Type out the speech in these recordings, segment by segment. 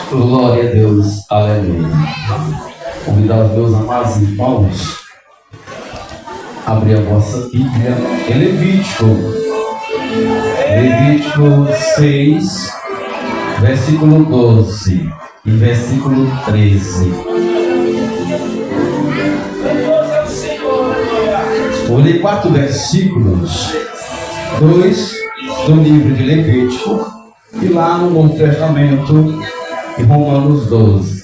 Glória a Deus, aleluia. Convidar os meus amados irmãos a abrir a vossa Bíblia em Levítico 6, versículo 12 e versículo 13. Vou ler 4 versículos, 2 do livro de Levítico e lá no Novo Testamento, em Romanos 12.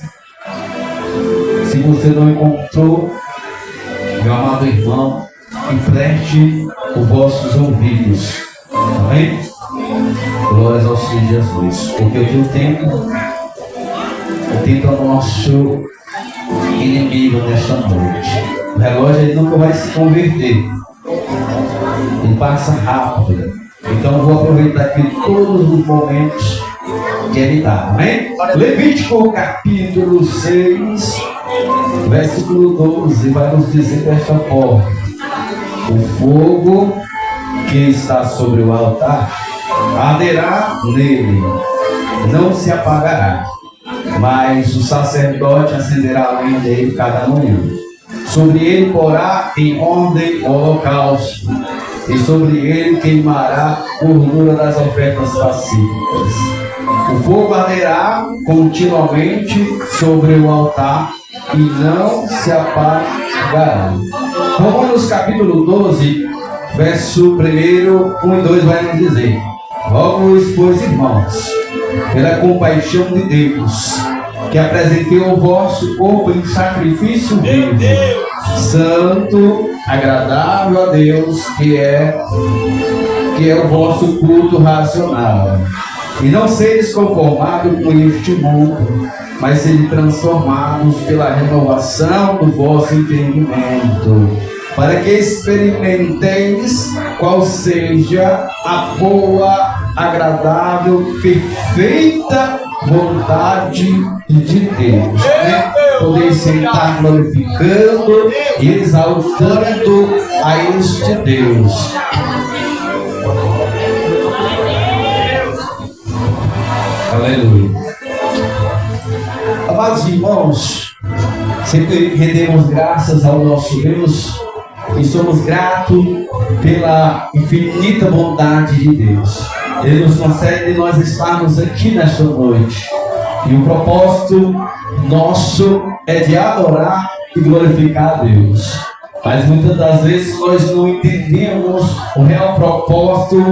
Se você não encontrou, meu amado irmão, empreste os vossos ouvidos. Amém? Glórias ao Senhor Jesus. Porque o teu tempo é o nosso inimigo nesta noite. O relógio ele nunca vai se converter. Ele passa rápido. Então eu vou aproveitar aqui todos os momentos que ele dá. Amém? Levítico capítulo 6, versículo 12 vai nos dizer desta forma: o fogo que está sobre o altar arderá nele, não se apagará, mas o sacerdote acenderá a lenha dele cada manhã. Sobre ele porá em ordem o holocausto, e sobre ele queimará gordura das ofertas pacíficas. O fogo arderá continuamente sobre o altar e não se apagará. Romanos capítulo 12, verso 1, 1 e 2 vai nos dizer: rogo-vos, pois, irmãos, pela compaixão de Deus, que apresentei o vosso corpo em sacrifício vivo, santo, agradável a Deus, que é o vosso culto racional. E não sedes conformados com este mundo, mas sede transformados pela renovação do vosso entendimento, para que experimenteis qual seja a boa, agradável, perfeita vontade de Deus. Podeis sentar glorificando e exaltando a este Deus. Aleluia. Amados irmãos, sempre rendemos graças ao nosso Deus e somos gratos pela infinita bondade de Deus. Ele nos concede nós estarmos aqui nesta noite. E o propósito nosso é de adorar e glorificar a Deus. Mas muitas das vezes nós não entendemos o real propósito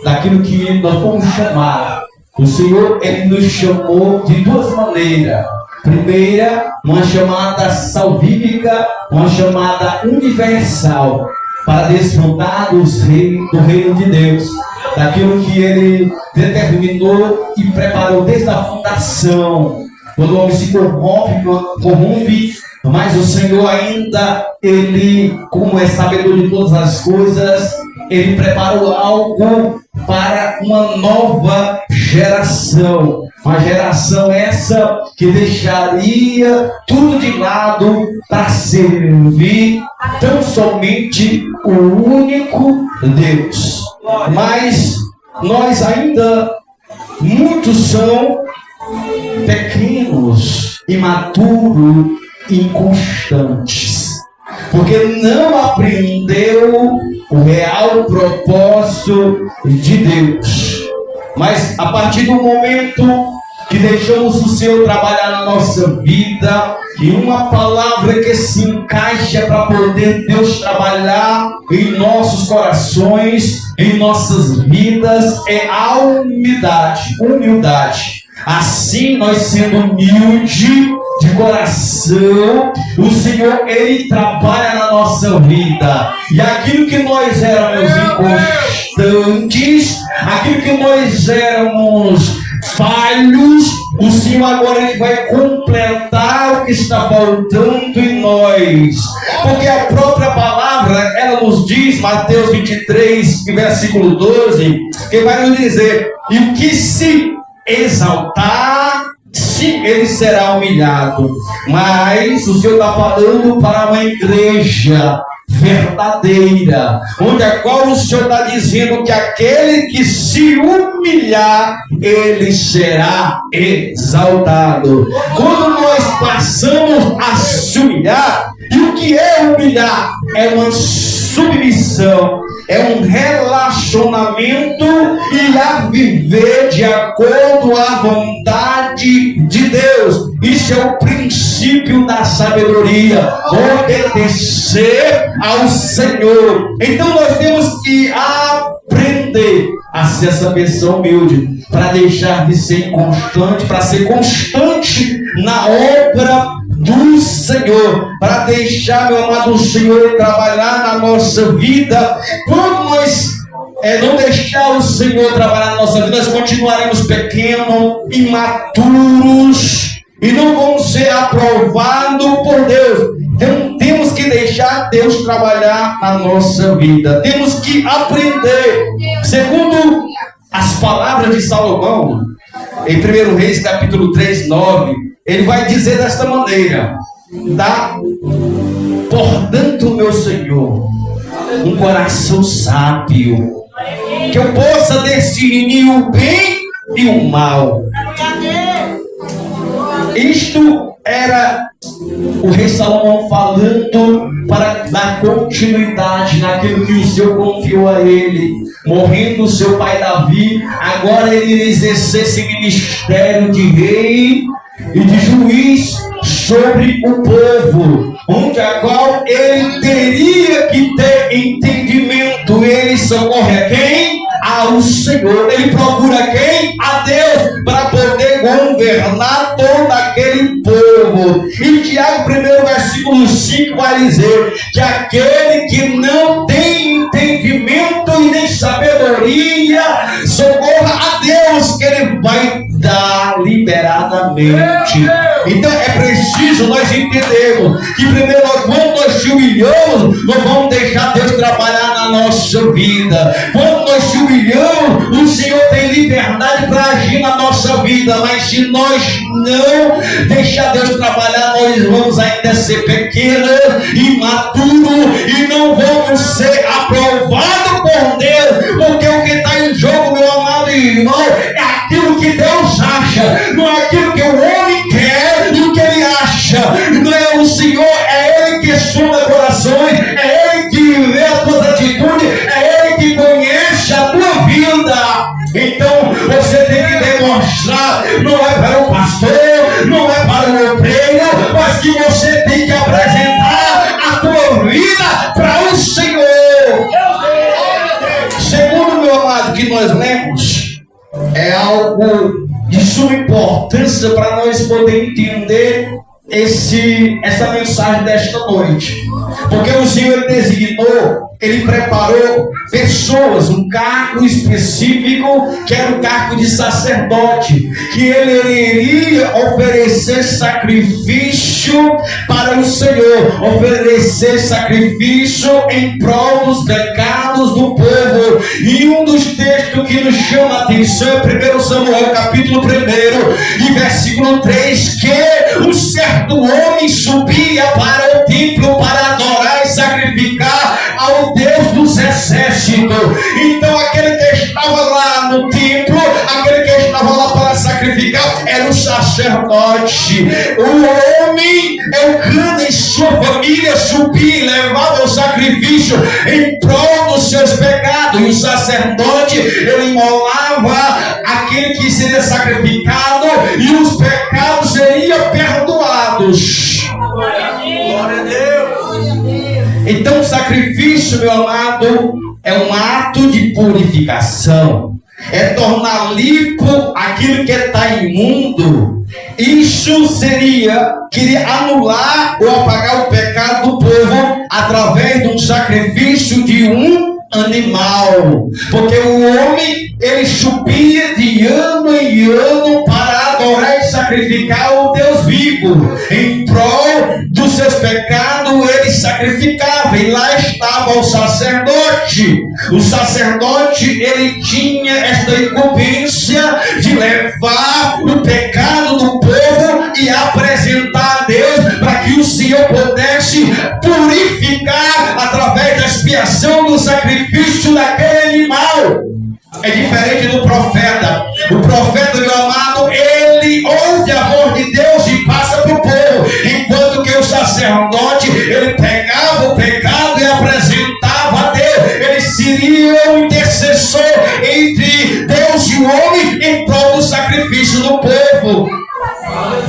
daquilo que nós fomos chamados. O Senhor, Ele nos chamou de duas maneiras. Primeira, uma chamada salvífica, uma chamada universal, para desfrutar do reino de Deus, daquilo que Ele determinou e preparou desde a fundação. Quando o homem se corrompe, mas o Senhor ainda, Ele, como é sabedor de todas as coisas, Ele preparou algo para uma nova geração. Uma geração essa que deixaria tudo de lado para servir tão somente o único Deus. Mas nós ainda, muitos são pequenos, imaturos, inconstantes, porque não aprendeu o real propósito de Deus. Mas a partir do momento que deixamos o Senhor trabalhar na nossa vida, e uma palavra que se encaixa para poder Deus trabalhar em nossos corações, em nossas vidas, é a humildade. Assim, nós sendo humilde de coração, o Senhor, Ele trabalha na nossa vida. E aquilo que nós éramos inconstantes, aquilo que nós éramos falhos, o Senhor agora Ele vai completar o que está faltando em nós. Porque a própria palavra, ela nos diz, Mateus 23, versículo 12, que vai nos dizer: e o que se exaltar sim, ele será humilhado. Mas o Senhor está falando para uma igreja verdadeira, onde a qual o Senhor está dizendo que aquele que se humilhar, ele será exaltado. Quando nós passamos a se humilhar, e o que é humilhar? É uma submissão, é um relacionamento e a viver de acordo à vontade de Deus. Isso é o princípio da sabedoria, obedecer ao Senhor. Então nós temos que aprender a ser essa pessoa humilde, para deixar de ser inconstante, para ser constante na obra do Senhor, para deixar, meu amado, o Senhor trabalhar na nossa vida. Quando nós não deixar o Senhor trabalhar na nossa vida, nós continuaremos pequenos, imaturos, e não vamos ser aprovados por Deus. Então temos que deixar Deus trabalhar na nossa vida. Temos que aprender. Segundo as palavras de Salomão, em 1 Reis capítulo 3, 9, ele vai dizer desta maneira: dá, portanto, meu Senhor, um coração sábio, que eu possa discernir o bem e o mal. Isto era o rei Salomão falando para dar continuidade naquilo que o Senhor confiou a ele. Morrendo o seu pai Davi, agora ele iria exercer esse ministério de rei e de juiz sobre o povo, onde a qual ele teria que ter entendimento. Ele socorre a quem? Ao Senhor. Ele procura quem? A Deus, para poder governar todo aquele povo. E Tiago 1 versículo 5 vai dizer que aquele que não tem entendimento e nem sabedoria, socorra a Deus, que ele vai dar liberadamente. Então é preciso nós entendermos que primeiro, quando nós se humilhamos, nós vamos deixar Deus trabalhar na nossa vida. Quando nós se humilhamos, o Senhor tem liberdade para agir na nossa vida. Mas se nós não deixar Deus trabalhar, nós vamos ainda ser pequenos, imaturos, e não vamos ser aprovados por Deus. Porque o que está em jogo, meu amado irmão, é aquilo que Deus acha, não é aquilo que o homem quer e o que ele acha. Não é o Senhor, é Ele que sonda corações, é Ele que vê as tuas atitudes, é Ele que conhece a tua vida. Então você tem que demonstrar, não é para o pastor, não é para o obreiro, mas que você tem que apresentar a tua vida para o Senhor. Segundo, meu amado, que nós lemos, é algo de suma importância para nós poder entender essa mensagem desta noite. Porque o Senhor designou, Ele preparou pessoas, um cargo específico, que era o cargo de sacerdote, que ele iria oferecer sacrifício para o Senhor, oferecer sacrifício em prol dos pecados do povo. E um dos textos que nos chama a atenção é 1 Samuel capítulo 1 e versículo 3, que um certo homem subia para o templo para adorar e sacrificar ao Deus dos exércitos. Então aquele que estava lá no templo, aquele que estava lá para sacrificar, era o sacerdote. O homem, Eucana e sua família subia e levava o sacrifício em prol dos seus pecados. E o sacerdote, ele imolava aquele que seria sacrificado e os pecados seriam perdoados. Glória a Deus. Então o sacrifício, meu amado, é um ato de purificação, é tornar limpo aquilo que está imundo. Isso queria anular ou apagar o pecado do povo através de um sacrifício de um animal. Porque o homem, ele subia de ano em ano para adorar e sacrificar o Deus vivo. Em prol dos seus pecados, ele sacrificava, e lá estava o sacerdote. O sacerdote, ele tinha esta incumbência de levar o pecado do povo sacrifício daquele animal. É diferente do profeta. O profeta, meu amado, ele ouve a voz de Deus e passa para o povo. Enquanto que o sacerdote, ele pegava o pecado e apresentava a Deus. Ele seria o intercessor entre Deus e o homem em prol do sacrifício do povo.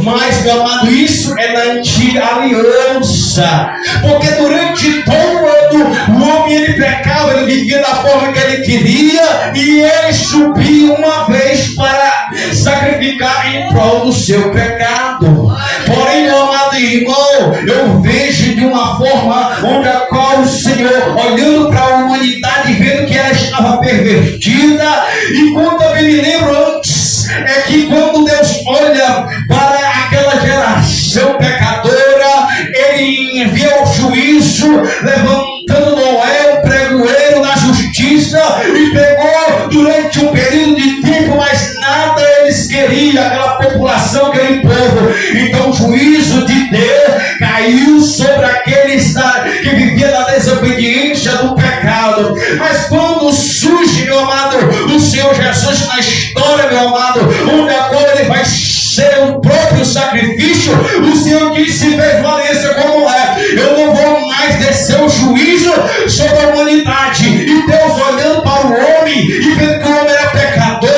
Mas, meu amado, isso é na antiga aliança. Porque durante todo o ano, o homem ele pecava, ele vivia da forma que ele queria, e ele subia uma vez para sacrificar em prol do seu pecado. Porém, meu amado irmão, eu vejo de uma forma onde a qual o Senhor, olhando para a humanidade, vendo que ela estava pervertida, e quando eu me lembro antes, é que quando Deus olha para aquela geração pecadora, ele envia o juízo, levantando Noé, o pregoeiro da justiça, e pegou durante um período de tempo, mas nada eles queriam, aquela população, aquele povo. Então o juízo de Deus caiu sobre aqueles que viviam na desobediência do pecado. Mas quando surge, meu amado, o Senhor Jesus na história, meu amado, onde agora ele vai ser o próprio sacrifício, o Senhor disse: permaneça como é, eu não vou mais descer o juízo sobre a humanidade. E Deus olhando para o homem e vendo que o homem era pecador,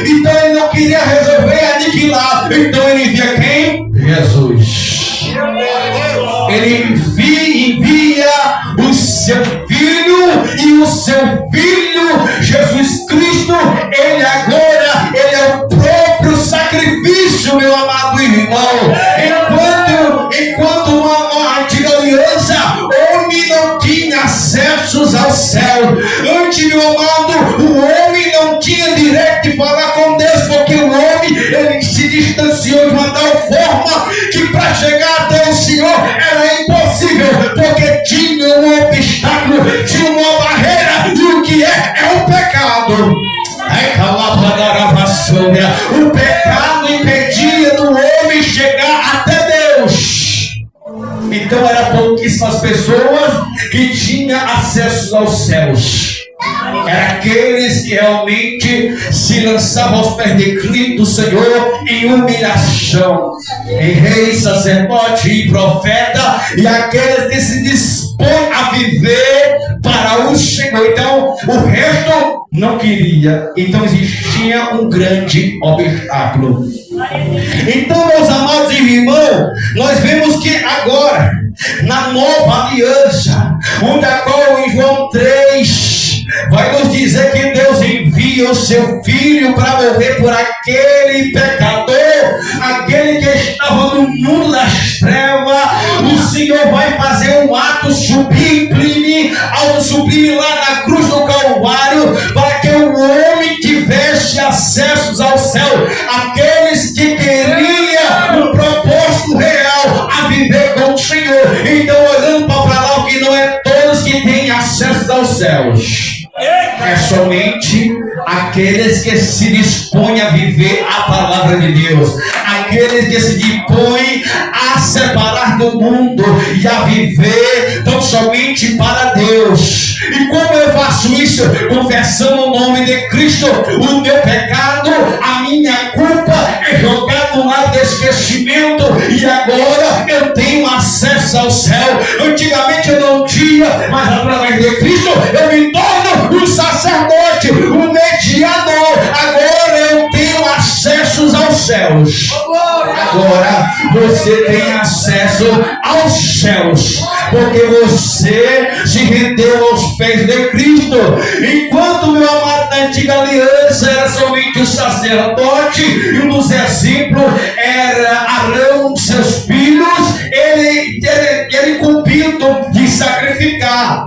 então ele não queria resolver e aniquilar. Então ele envia quem? Jesus. Ele envia o seu filho, e o seu filho Jesus Cristo, ele agora, ele é o próprio sacrifício, meu amado irmão. Enquanto uma antiga aliança, o homem não tinha acessos ao céu. Antes, meu amado, o homem não tinha direito de falar com Deus, porque o homem ele se distanciou de uma tal forma que para chegar até o Senhor era impossível, porque tinha um obstáculo, tinha uma barreira, e o que é o pecado. O pecado impedia do homem chegar até Deus. Então eram pouquíssimas pessoas que tinham acesso aos céus. Eram aqueles que realmente se lançavam aos pés de Cristo do Senhor em humilhação, em rei, sacerdote e profeta, e aqueles que se dispõem a viver para o Senhor. Então o resto não queria. Então existia um grande obstáculo. Então, meus amados irmãos, nós vemos que agora, na nova aliança, onde agora em João 3 vai nos dizer que Deus envia o seu filho para morrer por aquele pecador, aquele que estava no mundo das trevas. O Senhor vai fazer um ato sublime, algo sublime lá na cruz do Calvário, para que o homem tivesse acessos ao céu. Aqueles que queriam um propósito real a viver com o Senhor. Então, olhando para lá, que não é todos que têm acesso aos céus. É somente aqueles que se dispõem a viver a palavra de Deus, aqueles que se dispõem a separar do mundo e a viver tão somente para Deus. E como eu faço isso? Confessando o nome de Cristo. O meu pecado, a minha culpa é jogado no lado do esquecimento, e agora eu tenho acesso ao céu. Antigamente eu não tinha, mas através de Cristo eu me torno um sacerdote, um mediador. Agora eu tenho acessos aos céus. Agora você tem acesso aos céus, porque você se rendeu aos pés de Cristo. Enquanto, meu amado, na antiga aliança era somente o sacerdote, e um dos exemplos era Arão, seus filhos, ele cumprindo de sacrificar.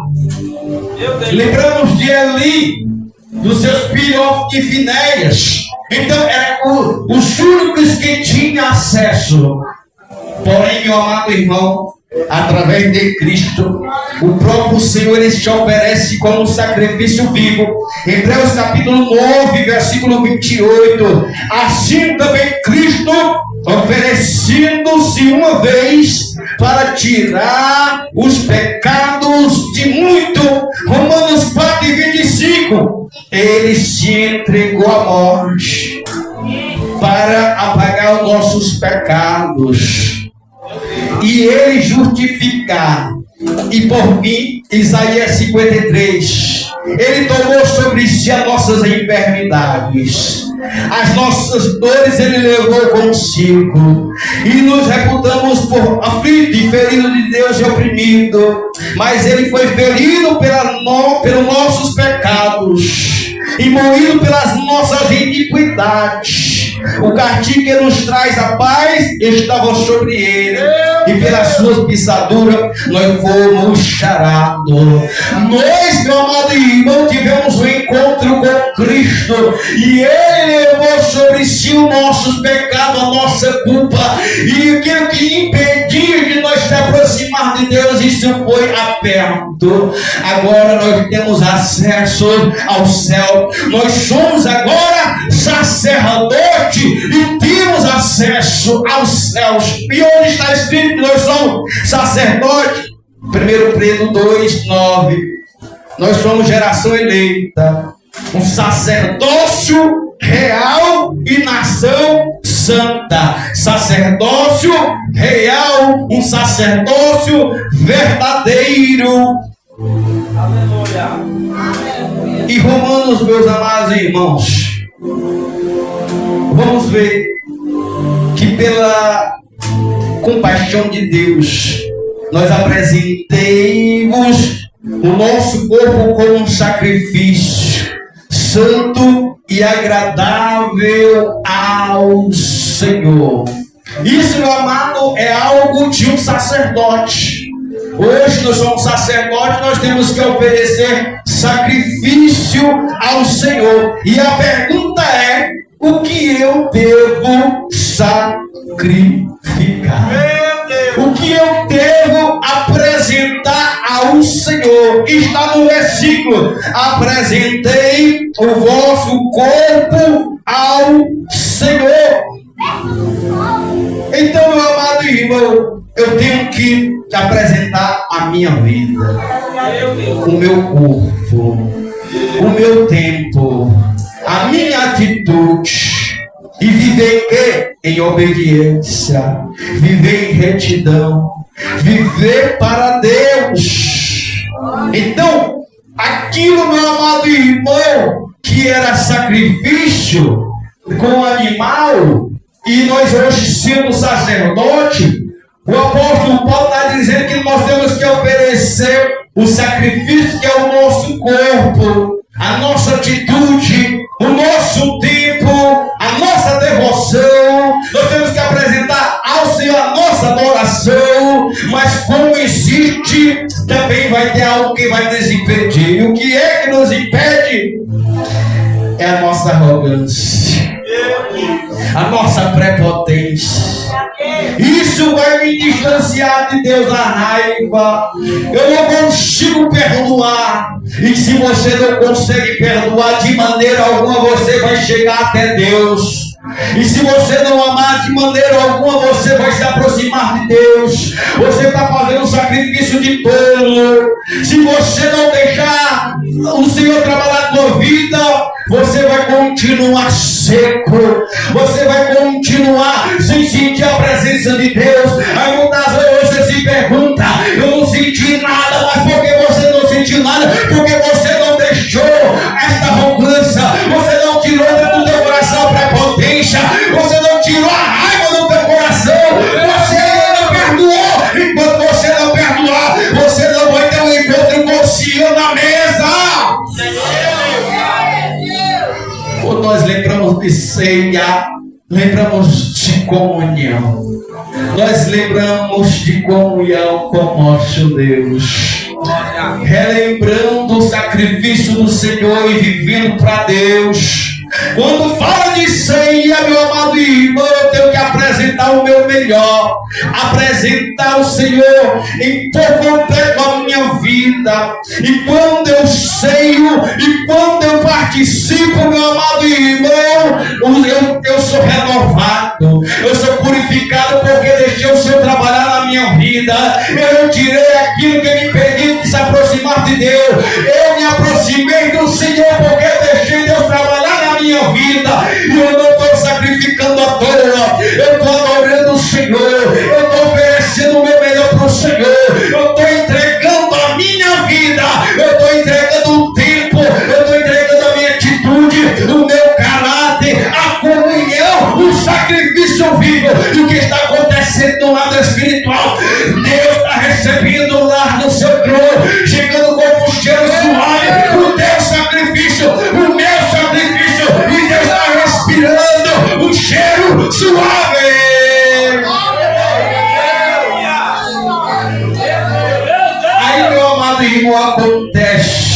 Lembramos de Eli, dos seus filhos e Finéias. Então eram os únicos que tinham acesso. Porém, meu amado irmão, através de Cristo, o próprio Senhor ele se oferece como um sacrifício vivo. Hebreus capítulo 9, versículo 28. Assim também Cristo, oferecendo-se uma vez para tirar os pecados de muito. Romanos 4:25. Ele se entregou à morte para apagar os nossos pecados e ele justificar. E por fim, Isaías 53. Ele tomou sobre si as nossas enfermidades, as nossas dores ele levou consigo, e nos reputamos por aflito e ferido de Deus e oprimido. Mas ele foi ferido pelos nossos pecados e moído pelas nossas iniquidades. O castigo que nos traz a paz estava sobre ele, e pelas suas pisaduras nós fomos sarados. Nós, meu amado irmão, tivemos um encontro com Cristo, e ele levou sobre si os nossos pecados, a nossa culpa, e aquilo que impedia de nós se aproximar de Deus, isso foi aberto. Agora nós temos acesso ao céu. Nós somos agora sacerdotes e temos acesso aos céus. E onde está escrito que nós somos sacerdotes? 1 Pedro 2:9. Nós somos geração eleita, um sacerdócio real e nação santa. Sacerdócio real, um sacerdócio verdadeiro. Aleluia. E Romanos, meus amados irmãos, vamos ver que pela compaixão de Deus nós apresentemos o nosso corpo como um sacrifício santo e agradável ao Senhor. Isso, meu amado, é algo de um sacerdote. Hoje nós somos sacerdotes, nós temos que oferecer sacrifício ao Senhor. E a pergunta é: o que eu devo sacrificar? O que eu devo apresentar ao Senhor? Está no versículo: apresentei o vosso corpo ao Senhor. Então, meu amado irmão, eu tenho que apresentar a minha vida, o meu corpo, o meu tempo, a minha atitude, e viver em quê? Em obediência, viver em retidão, viver para Deus. Então, aquilo, meu amado irmão, que era sacrifício com animal, e nós hoje sendo sacerdote, o apóstolo Paulo está dizendo que nós temos que oferecer o sacrifício que é o nosso corpo, a nossa atitude, o nosso tempo, a nossa devoção. Nós temos que apresentar ao Senhor a nossa adoração. Mas como existe, também vai ter algo que vai nos impedir. E o que é que nos impede? É a nossa arrogância, a nossa prepotência. Isso vai me distanciar de Deus, a raiva. Eu não consigo perdoar. E se você não consegue perdoar de maneira alguma, você vai chegar até Deus. E se você não amar de maneira alguma, você vai se aproximar de Deus. Você está fazendo um sacrifício de tolo. Se você não deixar o Senhor trabalhar na sua vida, você vai continuar seco. Você vai continuar sem sentir a presença de Deus. Aí muitas vezes você se pergunta: eu não senti nada. Mas por que você não sentiu nada? Porque você não deixou esta arrogância. Você não tirou do teu coração a prepotência. Você não tirou a raiva do teu coração. Você não perdoou. Enquanto você não perdoar, você não vai ter um encontro com o Senhor na mesa. Quando nós lembramos de ceia, lembramos de comunhão. Nós lembramos de comunhão com o nosso Deus, relembrando o sacrifício do Senhor e vivendo para Deus. Quando fala de ceia, meu amado irmão, eu tenho que apresentar o meu melhor, apresentar o Senhor em por completo a minha vida. E quando eu ceio e quando eu participo, meu amado irmão, eu sou renovado, eu sou purificado, porque deixei o Senhor trabalhar na minha minha vida. Eu tirei aquilo que me impediu de se aproximar de Deus. Eu me aproximei do Senhor porque deixei Deus trabalhar na minha vida. E eu não estou sacrificando à toa. Eu estou adorando o Senhor. Eu estou oferecendo o meu melhor para o Senhor. Eu estou entregando a minha vida. Eu estou entregando o tempo. Eu estou entregando a minha atitude, o meu caráter, a comunhão, o sacrifício vivo. E o que está acontecendo no lado espiritual? Deus está recebendo o lar do seu trono, chegando como um cheiro suave, o teu sacrifício, o meu sacrifício, e Deus está respirando um cheiro suave. Aí, meu amado irmão, acontece.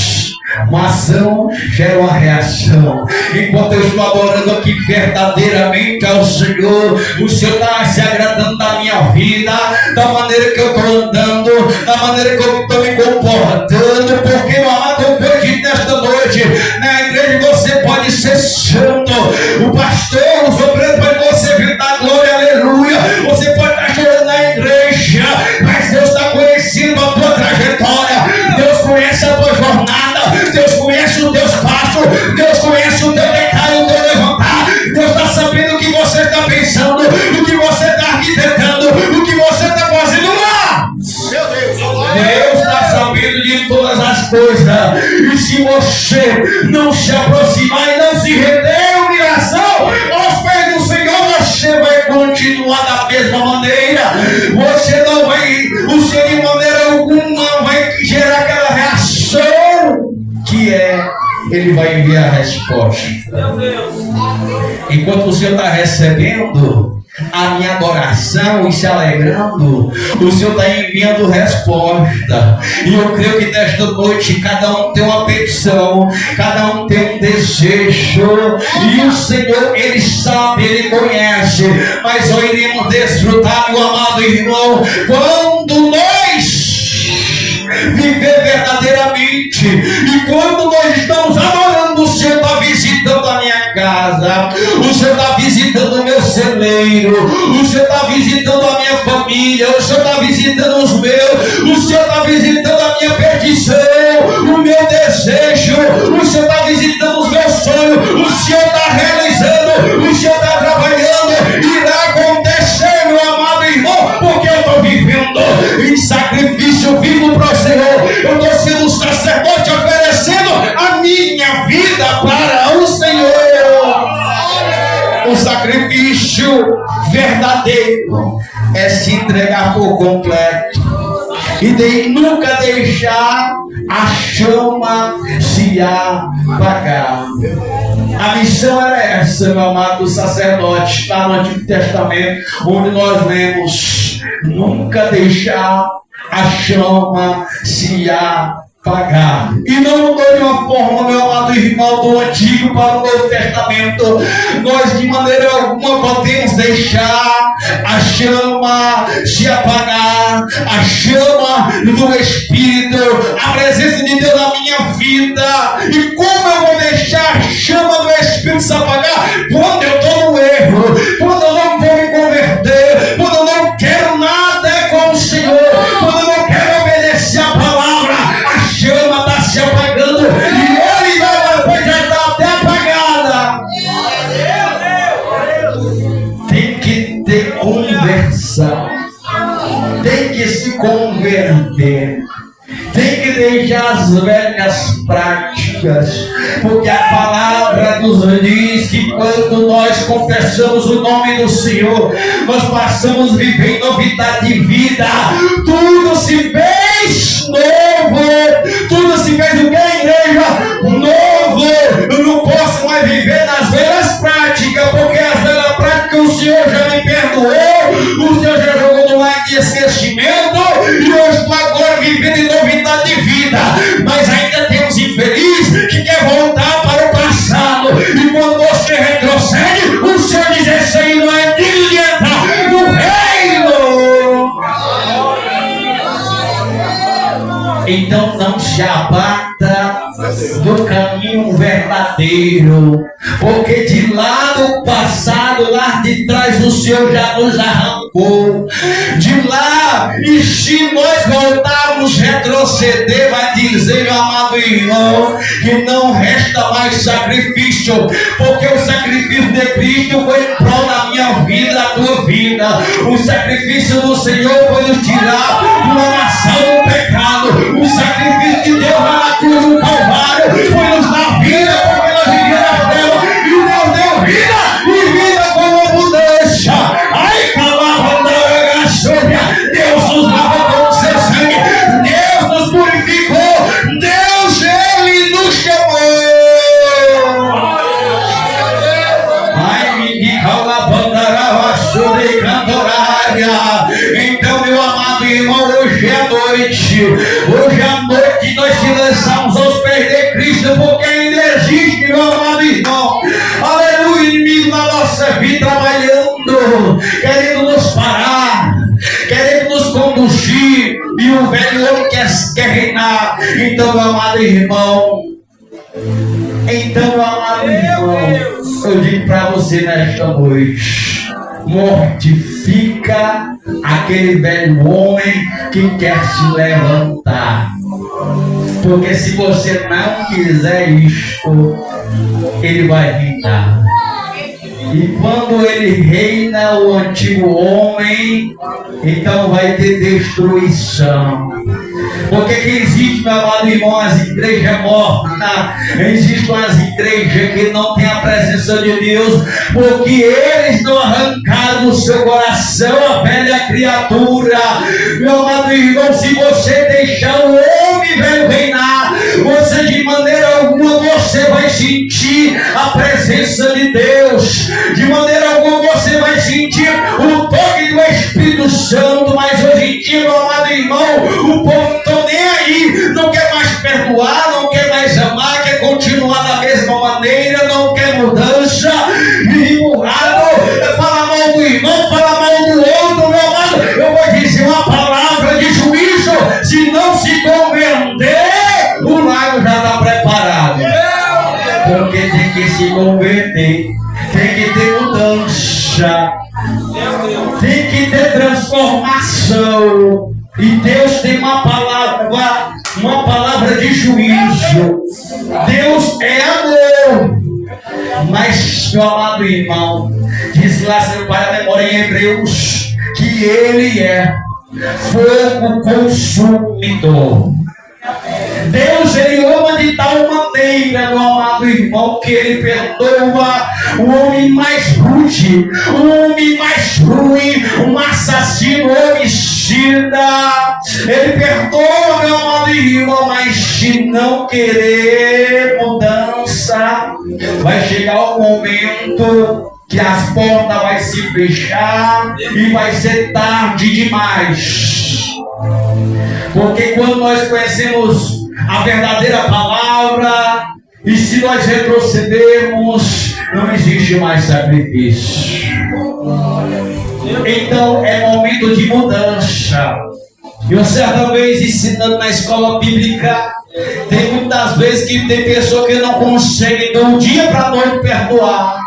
Uma ação gera uma reação. Enquanto eu estou adorando aqui verdadeiramente ao Senhor, o Senhor está se agradando da minha vida, da maneira que eu estou andando, da maneira que eu estou me comportando. Porque, meu amado, eu disse nesta noite, na igreja você pode ser santo, o pastor, os obreiros podem você gritar glória, aleluia. Você pode estar chorando na igreja, mas Deus está conhecendo a tua trajetória, Deus conhece a tua jornada, Deus conhece os teus passos, Deus conhece o teu deitar e o teu levantar. Deus está sabendo o que você está pensando, o que você está arquitetando, o que você está fazendo lá. Deus está sabendo de todas as coisas. E se você não se aproximar e não se render em humilhação aos pés do Senhor, você vai continuar da mesma maneira. Você não vai, o Senhor de maneira alguma vai gerar aquela reação que é, Ele vai enviar a resposta. Enquanto o Senhor está recebendo a minha adoração e se alegrando, o Senhor está enviando resposta. E eu creio que nesta noite cada um tem uma petição, cada um tem um desejo, e o Senhor, Ele sabe, Ele conhece. Mas nós iremos desfrutar, meu amado irmão, quando nós viver verdadeiramente. E quando nós estamos adorando, o Senhor está visitando a minha casa, o Senhor está visitando o meu celeiro, o Senhor está visitando a minha família, o Senhor está visitando os meus, o Senhor está visitando a minha petição, o meu desejo, o Senhor está visitando os meus sonhos, o Senhor está realizando, o Senhor está trabalhando. Irá acontecer, meu amado irmão, porque eu estou vivendo em sacrifício vivo para o Senhor. Eu estou sendo um sacerdote oferecendo a minha vida para o Senhor. O sacrifício verdadeiro é se entregar por completo e nunca deixar a chama se apagar. A missão era essa, meu amado sacerdote, está no Antigo Testamento, onde nós lemos: nunca deixar a chama se apagar. E não mudou de uma forma, meu amado irmão, do Antigo para o Novo Testamento. Nós de maneira alguma podemos deixar a chama se apagar, a chama do Espírito, a presença de Deus na minha vida. E como eu vou deixar a chama do Espírito se apagar? Quando eu estou no erro, quando eu não vou me converter, quando eu não quero nada com o Senhor, quando eu não quero obedecer a palavra, a chama está se apagando, e ele vai já está até apagada. Tem que ter conversão, tem que se converter, tem que deixar as velhas práticas, porque a palavra nos diz que quando nós confessamos o nome do Senhor, nós passamos a viver em novidade de vida. Tudo se fez novo, tudo se fez o que, igreja? Novo. Eu não posso mais viver nas velhas práticas, porque as velhas práticas o Senhor já me perdoou, o Senhor já jogou no mar de esquecimento, e eu estou agora vivendo em novidade de vida. Mas ainda tem uns infelizes que quer voltar para o passado, e quando você retrocede, o Senhor diz: esse aí não é digno de entrar no reino. Então não se abata do caminho verdadeiro, porque de lá do passado, lá de trás, o Senhor já nos arrancou. arrancou de lá. E se nós voltarmos retroceder, vai dizer, meu amado irmão, que não resta mais sacrifício, porque o sacrifício de Cristo foi em prol da minha vida, da tua vida. O sacrifício do Senhor foi nos tirar de uma nação do pecado. O sacrifício de Deus lá na cruz do Calvário foi nos dar vida, porque nós vivíamos na terra e Deus deu vida e vida com abundância. Ai, calava, Deus nos lavou com o seu sangue, Deus nos purificou, Deus, Ele nos chamou. Ai, me diga a bandeira, sobre cantorária. Então, meu amado irmão, hoje é noite. Hoje à noite nós te lançamos aos pés de Cristo, porque ainda existe, meu amado irmão, aleluia, inimigo na nossa vida, trabalhando, querendo nos parar, querendo nos conduzir, e o velho homem quer reinar. Então, meu amado irmão, eu digo para você nesta noite: mortifica aquele velho homem que quer se levantar, porque se você não quiser isto, ele vai reinar. E quando ele reina, o antigo homem, então vai ter destruição. Porque que existe, meu amado irmão, as igrejas mortas, existem as igrejas que não têm a presença de Deus, porque eles não arrancaram do seu coração a velha criatura. Meu amado irmão, se você deixar o homem velho reinar, você de maneira alguma você vai sentir a presença de Deus, de maneira alguma você vai sentir o toque do Espírito Santo. Mas hoje em dia, meu amado irmão, o povo não está nem aí, não quer mais perdoar, não quer mais amar, quer continuar da mesma maneira, não quer mudança, vive empurrado, fala mal do irmão, fala mal do outro. Meu amado, eu vou dizer uma palavra de juízo: se não se converter, o lago já está preparado, porque tem que se converter, tem que ter mudança, tem que ter transformação. E Deus tem uma palavra de juízo. Deus é amor. Mas, meu amado irmão, diz lá seu pai a memória em Hebreus que Ele é fogo consumidor. Deus, Ele ama de tal maneira, meu amado irmão, que Ele perdoa o homem mais rude, o homem mais ruim, um assassino, homicida. Ele perdoa, meu amado irmão, mas se não querer mudança, vai chegar o momento que as portas vai se fechar e vai ser tarde demais. Porque quando nós conhecemos a verdadeira palavra, e se nós retrocedermos, não existe mais sacrifício. Então é momento de mudança. Eu certa vez ensinando na escola bíblica, tem muitas vezes que tem pessoa que não consegue de um dia para a noite perdoar,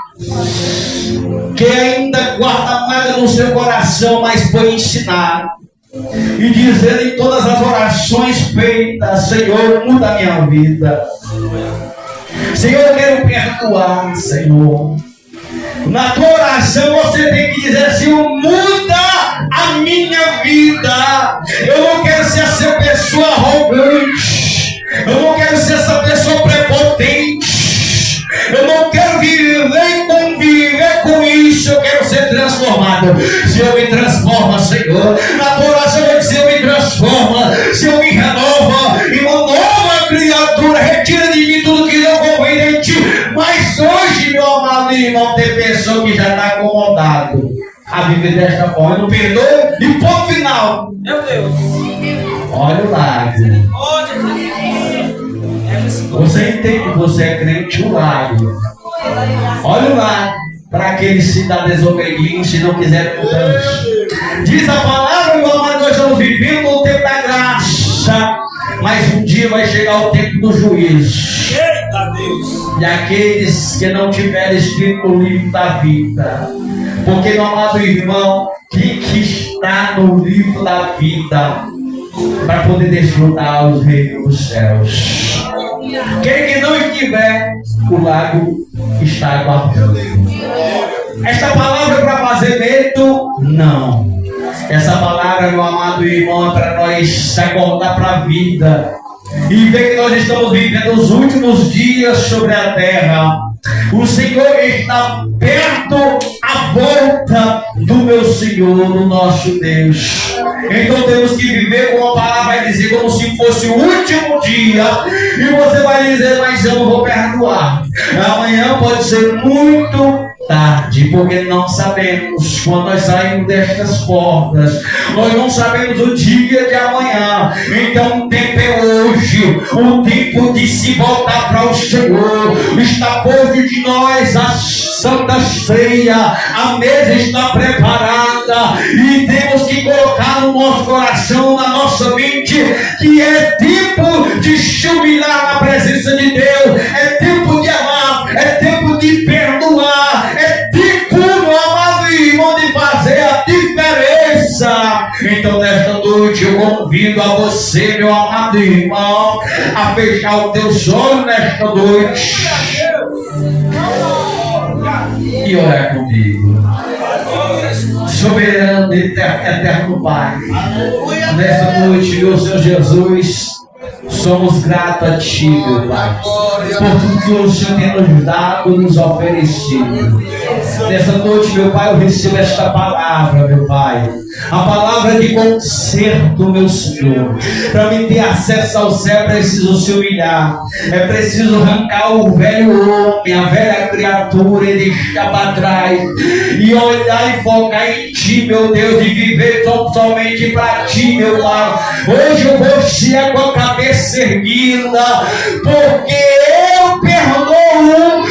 que ainda guarda mágoa no seu coração, mas foi ensinado e dizer em todas as orações feitas: Senhor, muda a minha vida, Senhor, eu quero perdoar, Senhor. Na tua oração você tem que dizer: Senhor, muda a minha vida. Eu não quero ser essa pessoa arrogante, eu não quero ser essa pessoa prepotente, eu não quero viver e conviver com isso. Eu quero ser transformado. Senhor, me transforma, Senhor. Na tua oração eu dizer: me transforma, Senhor, me renova e uma nova criatura. Retira de mim tudo que não convém em ti. Mas hoje, meu amado irmão, tem pessoa que já está acomodado a viver desta forma. Eu não perdoa e ponto final. Meu Deus, olha o lago. Você entende que você é crente, o lago. Olha o lago para aqueles que estão desobedientes e não quiserem mudança. Diz a palavra, meu amado, nós estamos vivendo o tempo da graça, mas um dia vai chegar o tempo do juízo. Eita Deus! E aqueles que não tiverem escrito no livro da vida Porque, meu amado irmão, que está no livro da vida para poder desfrutar os reinos dos céus. Quem que não estiver, o lago está aguardando. Esta palavra é para fazer medo? Não. Essa palavra, meu amado irmão, é para nós se acordar para a vida e ver que nós estamos vivendo os últimos dias sobre a terra. O Senhor está perto, à volta do meu Senhor, do nosso Deus. Então temos que viver com a palavra, vai dizer como se fosse o último dia. E você vai dizer, mas eu não vou perdoar. Amanhã pode ser muito tarde, porque não sabemos quando nós saímos destas portas. Nós não sabemos o dia de amanhã. Então o tempo é hoje, o tempo de se voltar para o Senhor. Está perto de nós a Santa Ceia, a mesa está preparada e temos que colocar no nosso coração, na nossa mente, que é tempo de se humilhar na presença de Deus, é tempo de amar, é tempo de perdoar, é tempo, meu amado irmão, de fazer a diferença. Então nesta noite eu convido a você, meu amado irmão, a fechar os teus olhos nesta noite e orar comigo. Soberano, eterno Pai, nesta noite, meu Senhor Jesus, somos gratos a Ti, meu Pai, por tudo que o Senhor tem nos dado, nos oferecido. Nessa noite, meu Pai, eu recebo esta palavra, meu Pai, a palavra de conserto, meu Senhor. Para me ter acesso ao céu, é preciso se humilhar, é preciso arrancar o velho homem, a velha criatura e deixar para trás e olhar e focar em Ti, meu Deus, e viver somente para Ti, meu Pai. Hoje eu vou ser com a cabeça erguida, porque eu perdoo,